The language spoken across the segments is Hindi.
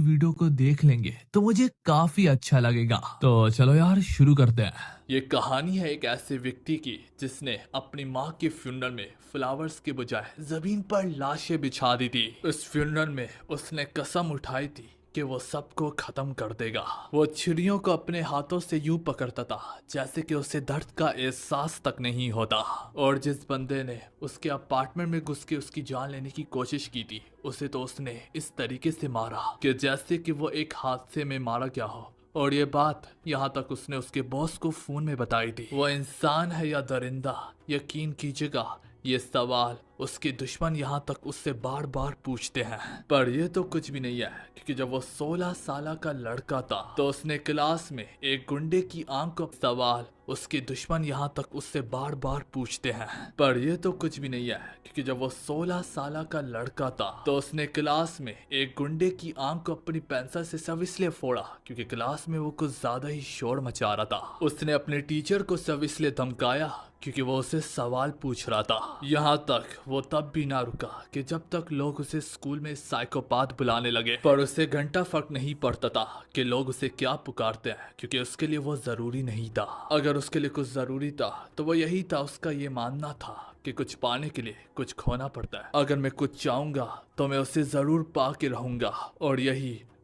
वीडियो को देख लेंगे तो मुझे काफी अच्छा लगेगा। तो चलो यार शुरू करते हैं। ये कहानी है एक ऐसे व्यक्ति की जिसने अपनी माँ के फ्यूनरल में फ्लावर्स के बजाय जमीन पर लाशें बिछा दी थी। उस फ्यूनरल में उसने कसम उठाई थी कि वो सबको खत्म कर देगा। वो चिड़ियों को अपने हाथों से यूं पकड़ता था जैसे कि उसे दर्द का एहसास तक नहीं होता। और जिस बंदे ने उसके अपार्टमेंट में घुस के उसकी जान लेने की कोशिश की थी, उसे तो उसने इस तरीके से मारा कि जैसे कि वो एक हादसे में मारा गया हो। और ये बात यहाँ तक उसने उसके बॉस को फोन में बताई थी। वो इंसान है या दरिंदा, यकीन कीजिएगा ये सवाल उसके दुश्मन यहाँ तक उससे बार बार पूछते हैं। पर ये तो कुछ भी नहीं है, क्योंकि जब वो 16 साल का लड़का था तो उसने क्लास में एक गुंडे की आंख को सवाल उसके दुश्मन यहाँ तक उससे बार बार पूछते हैं। पर ये तो कुछ भी नहीं है, क्योंकि जब वो 16 साल का लड़का था तो उसने क्लास में एक गुंडे की आंख को अपनी पेंसिल से सब इसलिए फोड़ा क्योंकि क्लास में वो कुछ ज्यादा ही शोर मचा रहा था। उसने अपने टीचर को सब इसलिए धमकाया क्योंकि वो उसे सवाल पूछ रहा था। यहाँ तक वो तब भी ना रुका कि जब तक लोग उसे स्कूल में साइकोपाथ बुलाने लगे। पर उसे घंटा फर्क नहीं पड़ता था कि लोग उसे क्या पुकारते हैं, क्योंकि उसके लिए वो जरूरी नहीं था। अगर उसके लिए कुछ जरूरी था तो वो यही था, उसका ये मानना था कि कुछ पाने के लिए कुछ खोना पड़ता है। अगर मैं कुछ चाहूंगा तो मैं उसे जरूर पा के रहूंगा, और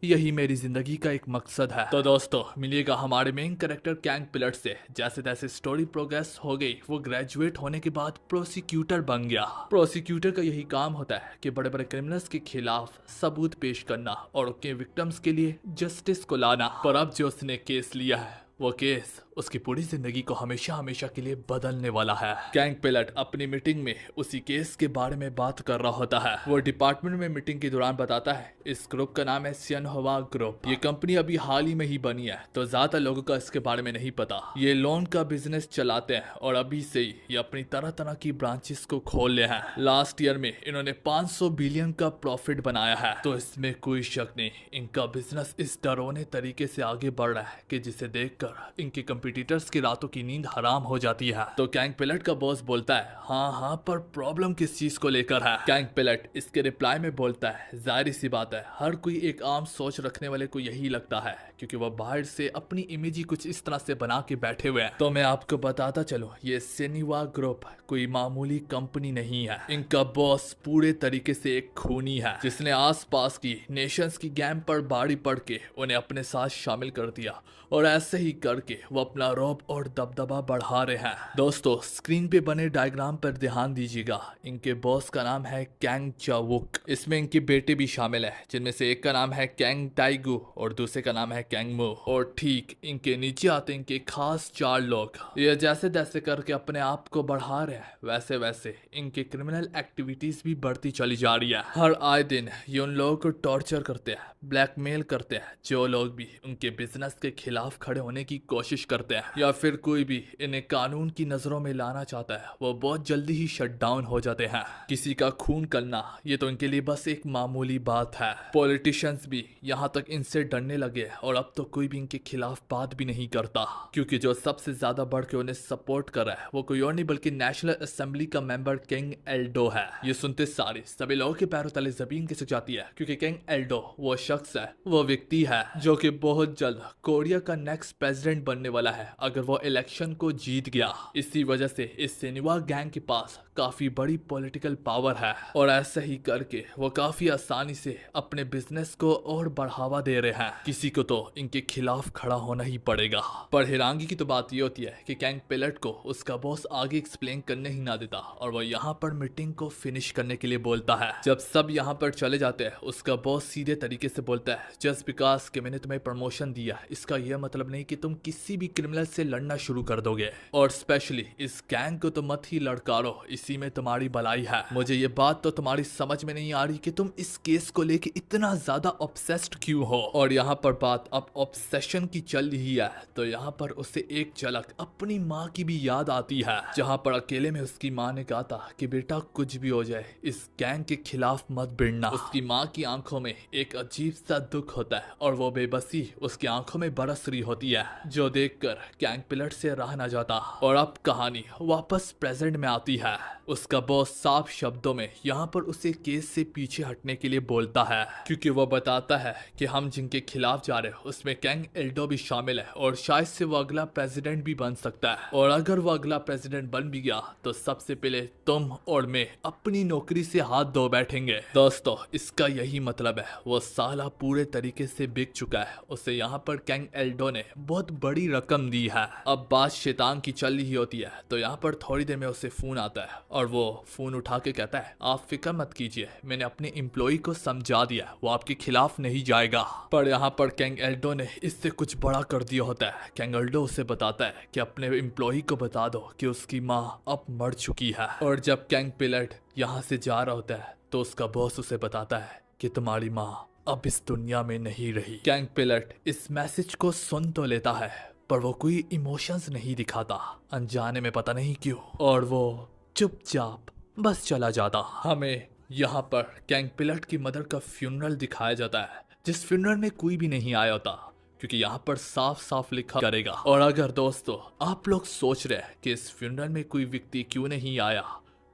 यही मेरी जिंदगी का एक मकसद है। तो दोस्तों मिलिएगा हमारे मेन कैरेक्टर कैंग पिलट से। जैसे तैसे स्टोरी प्रोग्रेस हो गई, वो ग्रेजुएट होने के बाद प्रोसिक्यूटर बन गया। प्रोसिक्यूटर का यही काम होता है कि बड़े बड़े क्रिमिनल्स के खिलाफ सबूत पेश करना और उनके विक्टिम्स के लिए जस्टिस को लाना। पर अब जो उसने केस लिया है, वो केस उसकी पूरी जिंदगी को हमेशा हमेशा के लिए बदलने वाला है। कैंग पिलट अपनी मीटिंग में उसी केस के बारे में बात कर रहा होता है। वो डिपार्टमेंट में मीटिंग के दौरान बताता है इस ग्रुप का नाम है सियनहुआ ग्रुप। ये कंपनी अभी हाल ही में ही बनी है, तो ज्यादा लोगों का इसके बारे में नहीं पता। ये लोन का बिजनेस चलाते हैं और अभी से ही ये अपनी तरह तरह की ब्रांचेस को खोल ले हैं। लास्ट ईयर में इन्होंने 500 बिलियन का प्रॉफिट बनाया है। तो इसमें कोई शक नहीं, इनका बिजनेस इस डरावने तरीके से आगे बढ़ रहा है कि जिसे देखकर इनके कंपटीटर्स की रातों की नींद हराम हो जाती है। तो कैंग पिलट का बॉस बोलता है हाँ, पर प्रॉब्लम किस चीज को लेकर है? कैंग पिलट इसके रिप्लाई में बोलता है जाहिर सी बात है, हर कोई एक आम सोच रखने वाले को यही लगता है, क्योंकि वह बाहर से अपनी इमेज ही कुछ इस तरह से बना के बैठे हुए हैं। तो मैं आपको बताता चलूं, ये सियनहुआ ग्रुप कोई मामूली कंपनी नहीं है। इनका बॉस पूरे तरीके से एक खूनी है, जिसने आसपास की नेशंस की गैंग पर बाड़ी पड़ के उन्हें अपने साथ शामिल कर दिया, और ऐसे ही करके वो अपना रौब और दबदबा बढ़ा रहे हैं। दोस्तों स्क्रीन पे बने डायग्राम पर ध्यान दीजिएगा। इनके बॉस का नाम है कैंग चावुक। इसमें इनके बेटे भी शामिल है, जिनमें से एक का नाम है कैंग टाइगू और दूसरे का नाम है कैंग मो। और ठीक इनके नीचे आते इनके खास 4 लोग। ये जैसे तैसे करके अपने आप को बढ़ा रहे हैं, वैसे वैसे इनके क्रिमिनल एक्टिविटीज भी बढ़ती चली जा रही है। हर आए दिन ये उन लोगों को टॉर्चर करते हैं, ब्लैकमेल करते हैं, जो लोग भी उनके बिजनेस के खिलाफ खड़े होने की कोशिश करते हैं या फिर कोई भी इन्हें कानून की नजरों में लाना चाहता है, वो बहुत जल्दी ही शट डाउन हो जाते हैं। किसी का खून करना ये तो इनके लिए बस एक मामूली बात है। पॉलिटिशियंस भी यहाँ तक इनसे डरने लगे और अब तो कोई भी इनके खिलाफ बात भी नहीं करता, क्योंकि जो सबसे ज्यादा बढ़ के उन्हें सपोर्ट कर रहा है वो कोई और नहीं बल्कि नेशनल असेंबली का मेंबर किंग एल्डो है। ये सुनते सारे सभी लोगों के पैरों तले जमीन खिसक जाती है, क्योंकि किंग एल्डो वो शख्स है, वो व्यक्ति है जो कि बहुत जल्द कोरिया का नेक्स्ट प्रेसिडेंट बनने वाला है अगर वो इलेक्शन को जीत गया। इसी वजह से इस सियनहुआ गैंग के पास काफी बड़ी पॉलिटिकल पावर है, और ऐसा ही करके वो काफी आसानी से अपने बिजनेस को और बढ़ावा दे रहे हैं। किसी को तो इनके खिलाफ खड़ा होना ही पड़ेगा। पर हैरानगी की तो बात ये होती है कि कैंग पिलट को उसका बॉस आगे एक्सप्लेन करने ही ना देता, और वो यहाँ पर मीटिंग को फिनिश करने के लिए बोलता है। जब सब यहाँ पर चले जाते हैं, उसका बॉस सीधे तरीके से बोलता है जस्ट बिकॉज कि मैंने तुम्हें प्रमोशन दिया, इसका यह मतलब नहीं कि तुम किसी भी क्रिमिनल से लड़ना शुरू कर दोगे, और स्पेशली इस गैंग को तो मत ही लड़कारो, इसी में तुम्हारी भलाई है। मुझे ये बात तो तुम्हारी समझ में नहीं आ रही कि तुम इस केस को लेके इतना ज्यादा ऑब्सेस्ड क्यों हो। और यहाँ पर बात अब ऑब्सेशन की चल रही है, तो यहाँ पर उसे एक झलक अपनी माँ की भी याद आती है, जहाँ पर अकेले में उसकी माँ ने कहा था कि बेटा कुछ भी हो जाए इस गैंग के खिलाफ मत भिड़ना। उसकी माँ की आंखों में एक अजीब सा दुख होता है, और वो बेबसी उसकी आंखों में बरस रही होती है, जो देखकर कैंग पिलट से रहा न जाता। और अब कहानी वापस प्रेजेंट में आती है। उसका बॉस साफ शब्दों में यहाँ पर उसे केस से पीछे हटने के लिए बोलता है, क्योंकि वो बताता है कि हम जिनके खिलाफ जा रहे हैं उसमें कैंग एल्डो भी शामिल है और शायद से वो अगला प्रेसिडेंट भी बन सकता है, और अगर वो अगला प्रेसिडेंट बन भी गया तो सबसे पहले तुम और मैं अपनी नौकरी से हाथ धो बैठेंगे। दोस्तों, इसका यही मतलब है, वो साला पूरे तरीके से बिक चुका है। उसे यहाँ पर कैंग एल्डो ने बहुत बड़ी रकम दी है। अब बात शैतान की चल रही होती है तो यहाँ पर थोड़ी देर में उसे फोन आता है और वो फोन उठा के कहता है, आप फिक्र मत कीजिए, मैंने अपने एम्प्लॉय को समझा दिया, वो आपके खिलाफ नहीं जाएगा। पर यहाँ पर कैंग एल्डो ने इससे कुछ बड़ा कर दिया होता है। कैंग एल्डो उसे बताता है कि अपने एम्प्लॉय को बता दो कि उसकी माँ अब मर चुकी है। और जब कैंग पिलट यहाँ से जा रहा होता है तो उसका बॉस उसे बताता है कि तुम्हारी माँ अब इस दुनिया में नहीं रही। कैंग पिलट इस मैसेज को सुन तो लेता है पर वो कोई इमोशंस नहीं दिखाता, अनजाने में पता नहीं क्यों, और वो चुपचाप बस चला जाता। हमें यहाँ पर कैंग पिलट की मदर का फ्यूनरल दिखाया जाता है, जिस फ्यूनरल में कोई भी नहीं आया होता, क्योंकि यहाँ पर साफ साफ लिखा करेगा। और अगर दोस्तों आप लोग सोच रहे हैं कि इस फ्यूनरल में कोई व्यक्ति क्यों नहीं आया,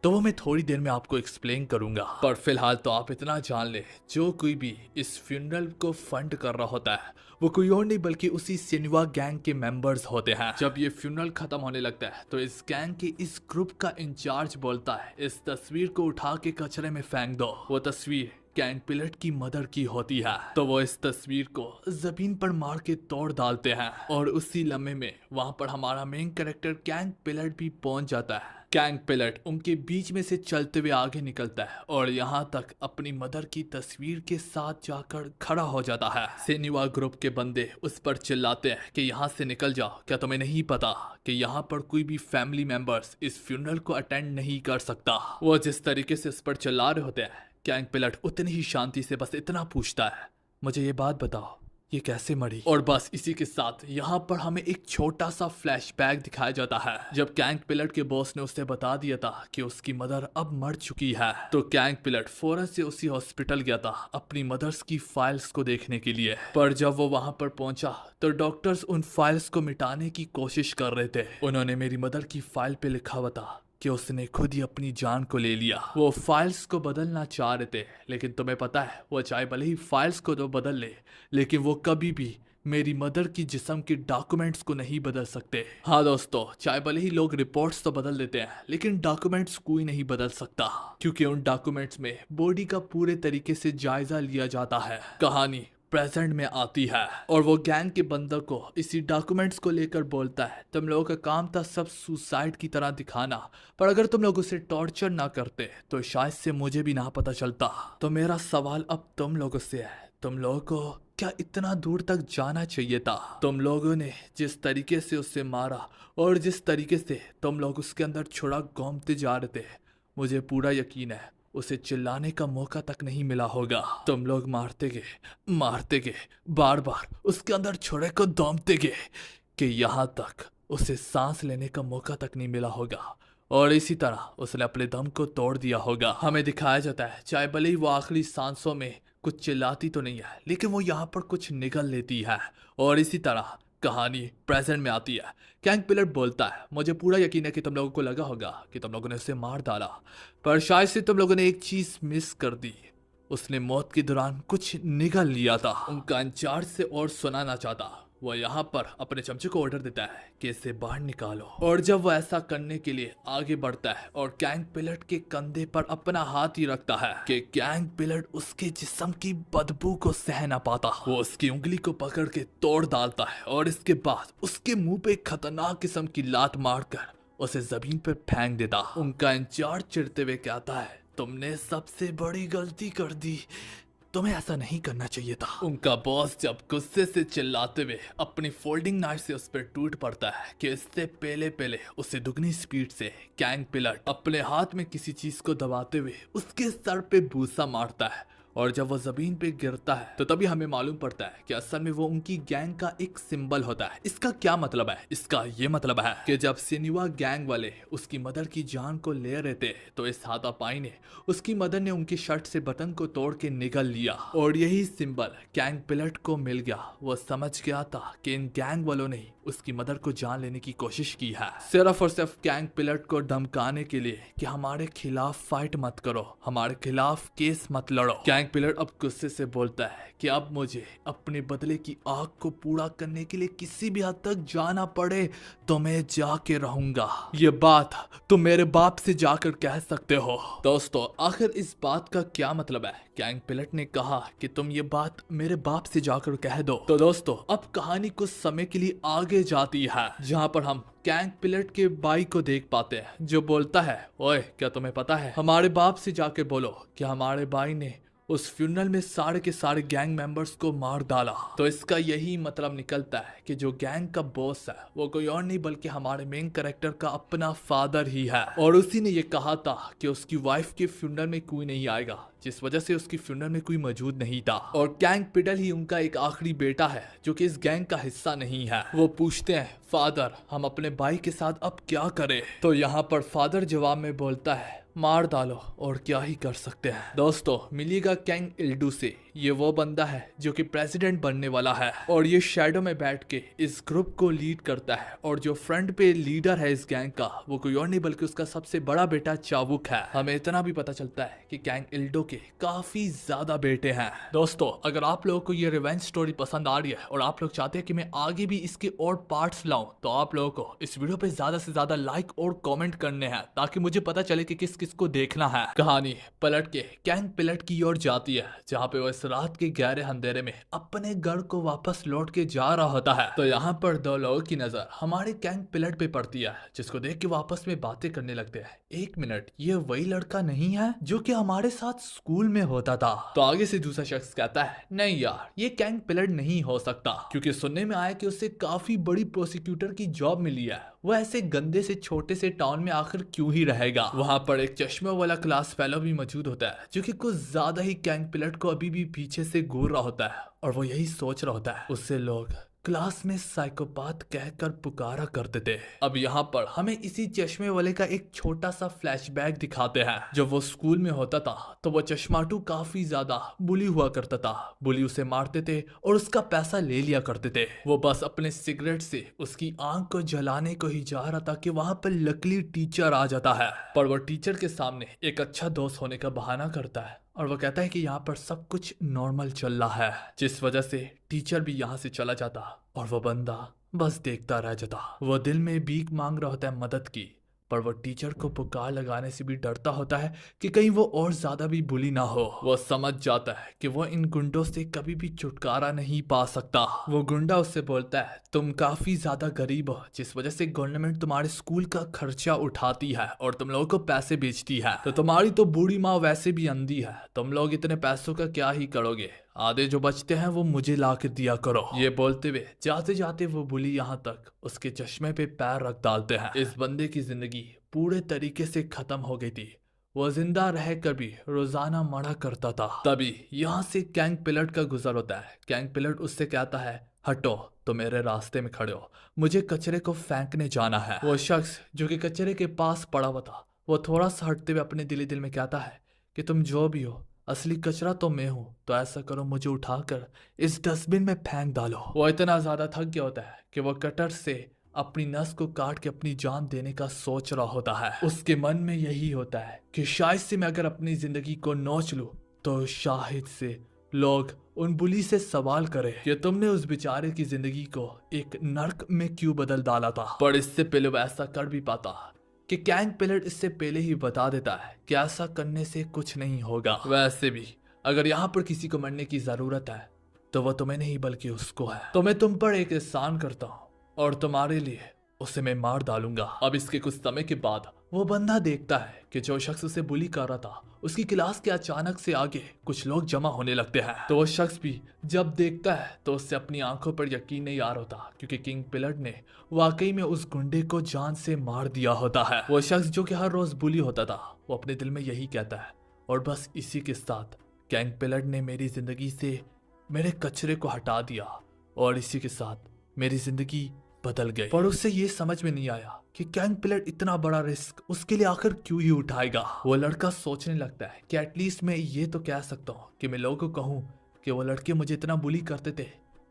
तो वो मैं थोड़ी देर में आपको एक्सप्लेन करूंगा। पर फिलहाल तो आप इतना जान ले, जो कोई भी इस फ्यूनरल को फंड कर रहा होता है वो कोई और नहीं बल्कि उसी सिनेमा गैंग के मेंबर्स होते हैं। जब ये फ्यूनरल खत्म होने लगता है तो इस गैंग के इस ग्रुप का इंचार्ज बोलता है, इस तस्वीर को उठा के कचरे में फेंक दो। वो तस्वीर कैंग पिलट की मदर की होती है। तो वो इस तस्वीर को जमीन पर मार के तोड़ डालते हैं और उसी लम्हे में वहां पर हमारा मेन कैरेक्टर कैंग पिलट भी पहुंच जाता है। कैंग पिलट उनके बीच में से चलते हुए आगे निकलता है और यहाँ तक अपनी मदर की तस्वीर के साथ जाकर खड़ा हो जाता है। सेनिवा ग्रुप के बंदे उस पर चिल्लाते हैं कि यहाँ से निकल जाओ, क्या तुम्हें नहीं पता कि यहाँ पर कोई भी फैमिली मेंबर्स इस फ्यूनरल को अटेंड नहीं कर सकता। वो जिस तरीके से उस पर चिल्ला रहे होते हैं, कैंग पिलट उतनी ही शांति से बस इतना पूछता है, मुझे ये बात बताओ, ये कैसे मरी? और बस इसी के साथ यहाँ पर हमें एक छोटा सा फ्लैशबैक दिखाया जाता है, जब कैंग पिलट के बॉस ने उसे बता दिया था कि उसकी मदर अब मर चुकी है। तो कैंग पिलट फौरन से उसी हॉस्पिटल गया था अपनी मदर्स की फाइल्स को देखने के लिए। पर जब वो वहां पर पहुंचा तो डॉक्टर्स उन फाइल्स को मिटाने की कोशिश कर रहे थे। उन्होंने मेरी मदर की फाइल पे लिखा हुआ था कि उसने खुद ही अपनी जान को ले लिया। वो फाइल्स को बदलना चाह रहे थे, लेकिन तुम्हें पता है वो चाहे भले ही फाइल्स को तो बदल ले, लेकिन वो कभी भी मेरी मदर की जिस्म के डॉक्यूमेंट्स को नहीं बदल सकते। हाँ दोस्तों, चाहे भले ही लोग रिपोर्ट्स तो बदल देते हैं, लेकिन डॉक्यूमेंट्स कोई नहीं बदल सकता, क्योंकि उन डॉक्यूमेंट्स में बॉडी का पूरे तरीके से जायजा लिया जाता है। कहानी प्रेजेंट में आती है और वो गैंग के बंदर को इसी डॉक्यूमेंट्स को लेकर बोलता है, तुम लोगों का काम था सब सुसाइड की तरह दिखाना, पर अगर तुम लोग उसे टॉर्चर ना करते तो शायद से मुझे भी ना पता चलता। तो मेरा सवाल अब तुम लोगों से है, तुम लोगों को क्या इतना दूर तक जाना चाहिए था? तुम लोगों ने जिस तरीके से उसे मारा और जिस तरीके से तुम लोग उसके अंदर छुरा घोंपते जा रहे थे, मुझे पूरा यकीन है उसे चिल्लाने का मौका तक नहीं मिला होगा। तुम लोग मारते गए बार बार उसके अंदर छुरे को दौमते गए कि यहाँ तक उसे सांस लेने का मौका तक नहीं मिला होगा, और इसी तरह उसने अपने दम को तोड़ दिया होगा। हमें दिखाया जाता है चाहे भले ही वो आखिरी सांसों में कुछ चिल्लाती तो नहीं है, लेकिन वो यहाँ पर कुछ निगल लेती है। और इसी तरह कहानी प्रेजेंट में आती है। कैंग पिलट बोलता है, मुझे पूरा यकीन है कि तुम लोगों को लगा होगा कि तुम लोगों ने उसे मार डाला, पर शायद से तुम लोगों ने एक चीज मिस कर दी, उसने मौत के दौरान कुछ निगल लिया था। उनका इंचार्ज से और सुनाना चाहता, वो यहाँ पर अपने चमचे को ऑर्डर देता है कि इसे बाहर निकालो। और जब वो ऐसा करने के लिए आगे बढ़ता है और कैंग पिलट के कंधे पर अपना हाथ ही रखता है कि कैंग पिलट उसके जिस्म की बदबू को सह ना पाता, वो उसकी उंगली को पकड़ के तोड़ डालता है और इसके बाद उसके मुंह पे खतरनाक किस्म की लात मारकर उसे जमीन पर फेंक देता। उनका इंचार्ज चिढ़ते हुए कहता है, तुमने सबसे बड़ी गलती कर दी, तुम्हें ऐसा नहीं करना चाहिए था। उनका बॉस जब गुस्से से चिल्लाते हुए अपनी फोल्डिंग नाइफ से उस पर टूट पड़ता है कि इससे पहले उसे दुगनी स्पीड से कैंग पिलट अपने हाथ में किसी चीज को दबाते हुए उसके सर पे भूसा मारता है, और जब वो जमीन पे गिरता है तो तभी हमें मालूम पड़ता है कि असल में वो उनकी गैंग का एक सिंबल होता है। इसका क्या मतलब है? इसका ये मतलब है कि जब सिनेवा गैंग वाले उसकी मदर की जान को ले रहे थे तो इस हाथापाई ने उसकी मदर ने उनकी शर्ट से बटन को तोड़ के निगल लिया, और यही सिंबल कैंग पिलट को मिल गया। वो समझ गया था कि इन गैंग वालों ने उसकी मदर को जान लेने की कोशिश की है, सिर्फ और सिर्फ गैंग पिलट को धमकाने के लिए कि हमारे खिलाफ फाइट मत करो, हमारे खिलाफ केस मत लड़ो। गैंग पिलट अब गुस्से से बोलता है कि अब मुझे अपने बदले की आग को पूरा करने के लिए किसी भी हद तक जाना पड़े तो मैं जाके रहूंगा। ये बात तुम मेरे बाप से जाकर कह सकते हो। दोस्तों आखिर इस बात का क्या मतलब है? गैंग पिलट ने कहा कि तुम ये बात मेरे बाप से जाकर कह दो। तो दोस्तों अब कहानी कुछ समय के लिए आगे जाती है, जहाँ पर हम गैंग पिलट के भाई को देख पाते हैं जो बोलता है, ओए क्या तुम्हें पता है, हमारे बाप से जाके बोलो कि हमारे भाई ने उस फ्यूनरल में सारे के सारे गैंग मेंबर्स को मार डाला। तो इसका यही मतलब निकलता है कि जो गैंग का बॉस है वो कोई और नहीं बल्कि हमारे मेन कैरेक्टर का अपना फादर ही है। और उसी ने ये कहा था कि उसकी वाइफ के फ्यूनरल में कोई नहीं आएगा, जिस वजह से उसकी फ्यूनरल में कोई मौजूद नहीं था। और गैंग पिडल ही उनका एक आखिरी बेटा है जो कि इस गैंग का हिस्सा नहीं है। वो पूछते हैं, फादर हम अपने भाई के साथ अब क्या करें? तो यहाँ पर फादर जवाब में बोलता है, मार डालो और क्या ही कर सकते हैं। दोस्तों मिलेगा गैंग इल्डू से, ये वो बंदा है जो कि प्रेसिडेंट बनने वाला है और ये शैडो में बैठ के इस ग्रुप को लीड करता है। और जो फ्रंट पे लीडर है इस गैंग का वो कोई और नहीं बल्कि उसका सबसे बड़ा बेटा चाबुक है। हमें इतना भी पता चलता है कि गैंग इल्डो के काफी ज्यादा बेटे हैं। दोस्तों अगर आप लोगों को ये रिवेंज स्टोरी पसंद आ रही है और आप लोग चाहते हैं कि मैं आगे भी इसके और पार्ट्स लाऊं तो आप लोगों को इस वीडियो पे ज्यादा से ज्यादा लाइक और कमेंट करने हैं ताकि मुझे पता चले कि किस किस को देखना है। कहानी पलट के गैंग पिलट की ओर जाती है जहाँ पे वो इस रात के गहरे अंधेरे में अपने घर को वापस लौट के जा रहा होता है। तो यहाँ पर दो लोगों की नजर हमारे गैंग पिलट पे पड़ती है जिसको देख के वो आपस में बातें करने लगते हैं। एक मिनट, ये वही लड़का नहीं है जो कि हमारे साथ स्कूल में होता था? तो आगे से दूसरा शख्स कहता है, नहीं यार ये गैंग पिलट नहीं हो सकता क्योंकि सुनने में आया कि उसे काफी बड़ी प्रोसिक्यूटर की जॉब मिली है। वो ऐसे गंदे से छोटे से टाउन में आखिर क्यों ही रहेगा? वहां पर एक चश्मे वाला क्लास फेलो भी मौजूद होता है जो कि कुछ ज्यादा ही गैंग पिलट को अभी भी पीछे से घूर रहा होता है और वो यही सोच रहा होता है, उससे लोग क्लास में साइकोपाथ कहकर पुकारा करते थे। अब यहाँ पर हमें इसी चश्मे वाले का एक छोटा सा फ्लैशबैक दिखाते हैं। जब वो स्कूल में होता था तो वो चश्माटू काफी ज्यादा बुली हुआ करता था। बुली उसे मारते थे और उसका पैसा ले लिया करते थे। वो बस अपने सिगरेट से उसकी आंख को जलाने को ही जा रहा था कि वहां पर लकली टीचर आ जाता है। पर वो टीचर के सामने एक अच्छा दोस्त होने का बहाना करता है और वो कहता है कि यहाँ पर सब कुछ नॉर्मल चल रहा है, जिस वजह से टीचर भी यहाँ से चला जाता और वो बंदा बस देखता रह जाता। वो दिल में भीख मांग रहा होता है मदद की, पर वो टीचर को पुकार लगाने से भी डरता होता है कि कहीं वो और ज्यादा भी बुली ना हो। वो समझ जाता है कि वो इन गुंडों से कभी भी छुटकारा नहीं पा सकता। वो गुंडा उससे बोलता है, तुम काफी ज्यादा गरीब हो जिस वजह से गवर्नमेंट तुम्हारे स्कूल का खर्चा उठाती है और तुम लोगों को पैसे बेचती है। तो तुम्हारी तो बूढ़ी माँ वैसे भी अंधी है, तुम लोग इतने पैसों का क्या ही करोगे? आधे जो बचते हैं वो मुझे ला के दिया करो। ये बोलते हुए जाते जाते वो बुली यहाँ तक उसके चश्मे पे पैर रख डालते हैं। इस बंदे की जिंदगी पूरे तरीके से खत्म हो गई थी। वो जिंदा रहकर भी रोजाना मरा करता था। तभी यहाँ से गैंग पिलट का गुजर होता है। गैंग पिलट उससे कहता है, हटो, तो मेरे रास्ते में खड़े हो, मुझे कचरे को फेंकने जाना है। वो शख्स जो कि कचरे के पास पड़ा हुआ था वो थोड़ा सा हटते हुए अपने दिली दिल में कहता है कि तुम जो भी हो असली कचरा तो मैं हूँ, तो ऐसा करो मुझे उठाकर इस डस्टबिन में फेंक डालो। वो इतना ज्यादा थक गया होता है कि वो कटर से अपनी नस को काट के अपनी जान देने का सोच रहा होता है। उसके मन में यही होता है कि शायद से मैं अगर अपनी जिंदगी को नोच लूं तो शायद से लोग उन बुली से सवाल करे कि तुमने उस बेचारे की जिंदगी को एक नर्क में क्यों बदल डाला था। पर इससे पहले वो ऐसा कर भी पाता कि गैंग पिलट इससे पहले ही बता देता है कि ऐसा करने से कुछ नहीं होगा। वैसे भी अगर यहाँ पर किसी को मरने की जरूरत है तो वह तुम्हें नहीं बल्कि उसको है। तो मैं तुम पर एक एहसान करता हूँ और तुम्हारे लिए उसे मैं मार डालूंगा। अब इसके कुछ समय के बाद वो बंदा देखता है कि जो शख्स उसे बुली कर रहा था उसकी क्लास के अचानक से आगे कुछ लोग जमा होने लगते हैं। तो वो शख्स भी जब देखता है तो उससे अपनी आंखों पर यकीन नहीं आ रहा होता क्योंकि किंग पिलट ने वाकई में उस गुंडे को जान से मार दिया होता है। वो शख्स जो कि हर रोज बुली होता था वो अपने दिल में यही कहता है और बस इसी के साथ गैंग पिलट ने मेरी जिंदगी से मेरे कचरे को हटा दिया और इसी के साथ मेरी जिंदगी बदल गई। पर उससे ये समझ में नहीं आया कि गैंग पिलट इतना बड़ा रिस्क उसके लिए आखिर क्यों ही उठाएगा। वो लड़का सोचने लगता है कि एटलीस्ट मैं ये तो कह सकता हूँ कि मैं लोगों को कहूँ कि वो लड़के मुझे इतना बुली करते थे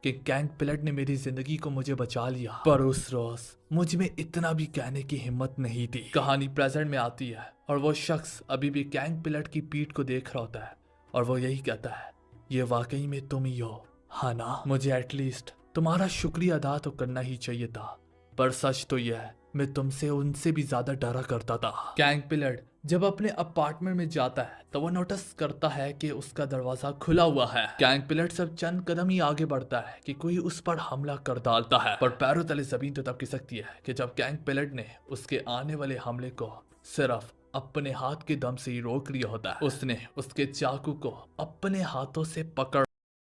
कि गैंग पिलट ने मेरी जिंदगी को मुझे बचा लिया, पर उस रोज मुझ में इतना भी कहने की हिम्मत नहीं थी। कहानी प्रेजेंट में आती है और वो शख्स अभी भी गैंग पिलट की पीठ को देख रहा होता है और वो यही कहता है, ये वाकई में तुम ही हो, हाँ ना? मुझे एटलीस्ट तुम्हारा शुक्रिया अदा तो करना ही चाहिए था, पर सच तो यह है मैं तुमसे उनसे भी ज्यादा डरा करता था। गैंग पिलट जब अपने अपार्टमेंट में जाता है तो वो नोटिस करता है कि उसका दरवाजा खुला हुआ है। गैंग पिलट सब चंद कदम ही आगे बढ़ता है कि कोई उस पर हमला कर डालता है, पर पैरों तले जमीन तो तब खिसकती है कि जब गैंग पिलट ने उसके आने वाले हमले को सिर्फ अपने हाथ के दम से ही रोक लिया होता है। उसने उसके चाकू को अपने हाथों से पकड़